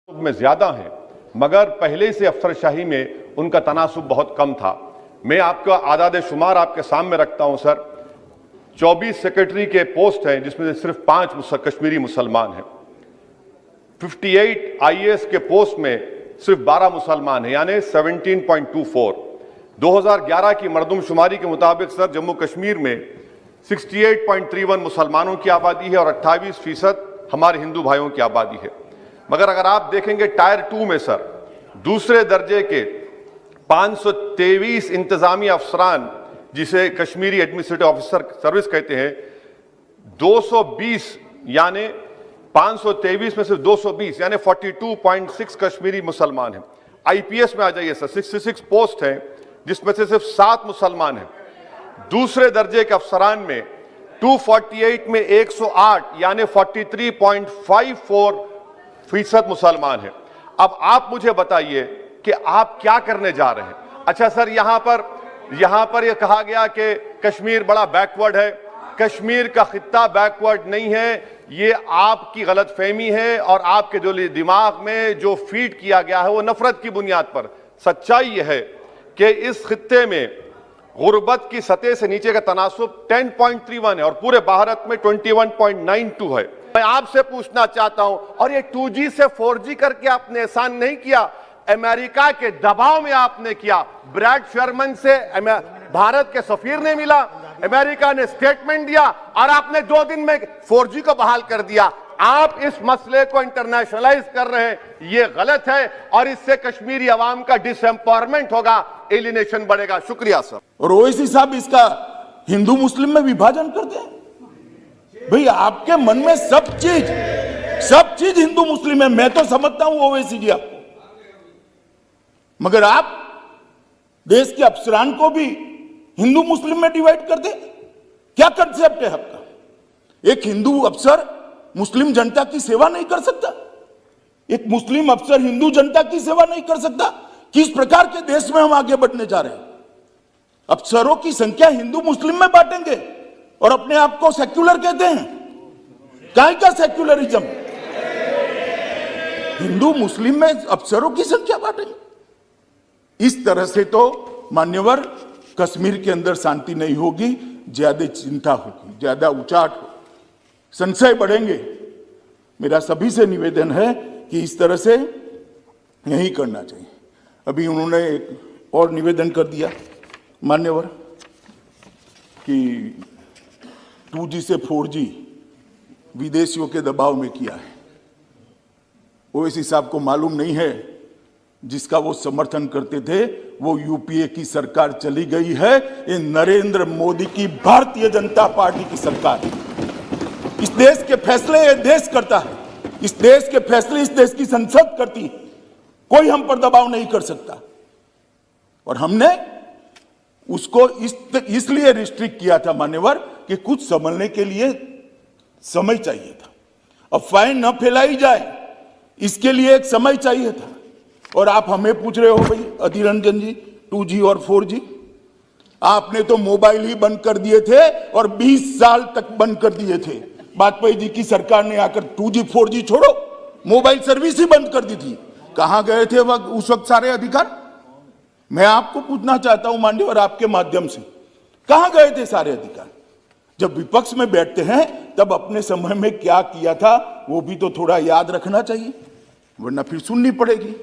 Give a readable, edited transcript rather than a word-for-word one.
में ज्यादा हैं, मगर पहले से अफसरशाही में उनका तनासुब बहुत कम था। मैं आपका आदाद शुमार आपके सामने रखता हूं सर। 24 सेक्रेटरी के पोस्ट हैं जिसमें से सिर्फ 5 कश्मीरी मुसलमान हैं। 58 IAS के पोस्ट में सिर्फ 12 मुसलमान हैं, यानी 17.24। 2011 की मरदमशुमारी के मुताबिक सर जम्मू कश्मीर में 68.31 मुसलमानों की आबादी है और 28% हमारे हिंदू भाइयों की आबादी है। मगर अगर आप देखेंगे टायर 2 में सर दूसरे दर्जे के 523 इंतजामी अफसरान, जिसे कश्मीरी एडमिनिस्ट्रेटिव ऑफिसर सर्विस कहते हैं, 220 यानी 523 में सिर्फ 220 यानी 42.6 कश्मीरी मुसलमान हैं। IPS में आ जाइए सर, 66 पोस्ट हैं जिसमें से सिर्फ 7 मुसलमान हैं। दूसरे दर्जे के अफसरान में 248 में 108 यानी 43.54% मुसलमान हैं। अब आप मुझे बताइए कि आप क्या करने जा रहे हैं। अच्छा सर, यहां पर यह कहा गया कि कश्मीर बड़ा बैकवर्ड है। कश्मीर का खित्ता बैकवर्ड नहीं है, ये आपकी गलतफहमी है और आपके जो दिमाग में जो फीड किया गया है वो नफरत की बुनियाद पर। सच्चाई यह है कि इस खित्ते में गुर्बत की सतह से नीचे का तनासुब 10.31 है और पूरे भारत में 21.92 है। मैं आपसे पूछना चाहता हूं, और ये 2G से 4G करके आपने एहसान नहीं किया, अमेरिका के दबाव में आपने किया। ब्रैड शर्मन से भारत के सफीर ने मिला, अमेरिका ने स्टेटमेंट दिया और आपने 2 दिन में 4G को बहाल कर दिया। आप इस मसले को इंटरनेशनलाइज कर रहे हैं, ये गलत है और इससे कश्मीरी अवाम का डिसएम्पावरमेंट होगा, एलिनेशन बढ़ेगा। शुक्रिया सर। और ओवैसी साहब इसका हिंदू मुस्लिम में विभाजन करते हैं। भाई आपके मन में सब चीज हिंदू मुस्लिम है, मैं तो समझता हूं ओवैसी जी आपको, मगर आप देश के अफसरान को भी हिंदू मुस्लिम में डिवाइड कर दे। क्या कंसेप्ट है आपका? एक हिंदू अफसर मुस्लिम जनता की सेवा नहीं कर सकता, एक मुस्लिम अफसर हिंदू जनता की सेवा नहीं कर सकता। किस प्रकार के देश में हम आगे बढ़ने जा रहे हैं? अफसरों की संख्या हिंदू मुस्लिम में बांटेंगे और अपने आप को सेक्युलर कहते हैं। काय का सेक्युलरिज्म? हिंदू मुस्लिम में अफसरों की संख्या बांटेंगे। इस तरह से तो मान्यवर कश्मीर के अंदर शांति नहीं होगी, ज्यादा चिंता होगी, ज्यादा उचाट होगी, संशय बढ़ेंगे। मेरा सभी से निवेदन है कि इस तरह से नहीं करना चाहिए। अभी उन्होंने एक और निवेदन कर दिया मान्यवर कि 2G से 4G विदेशियों के दबाव में किया है। ओवैसी साहब को मालूम नहीं है जिसका वो समर्थन करते थे वो UPA की सरकार चली गई है। ये नरेंद्र मोदी की भारतीय जनता पार्टी की सरकार है। इस देश के फैसले ये देश करता है, इस देश के फैसले इस देश की संसद करती है। कोई हम पर दबाव नहीं कर सकता और हमने उसको इसलिए रिस्ट्रिक्ट किया था मान्यवर कि कुछ समझने के लिए समय चाहिए था। अफवाहें न फैलाई जाए इसके लिए एक समय चाहिए था। और आप हमें पूछ रहे हो भाई अधीर रंजन जी 2G और 4G, आपने तो मोबाइल ही बंद कर दिए थे और 20 साल तक बंद कर दिए थे। वाजपेयी जी की सरकार ने आकर 2G 4G छोड़ो, मोबाइल सर्विस ही बंद कर दी थी। कहां गए थे उस वक्त सारे अधिकार? मैं आपको पूछना चाहता हूं माननीय आपके माध्यम से, कहां गए थे सारे अधिकार? जब विपक्ष में बैठते हैं तब अपने समय में क्या किया था वो भी तो थोड़ा याद रखना चाहिए, वरना फिर सुननी पड़ेगी।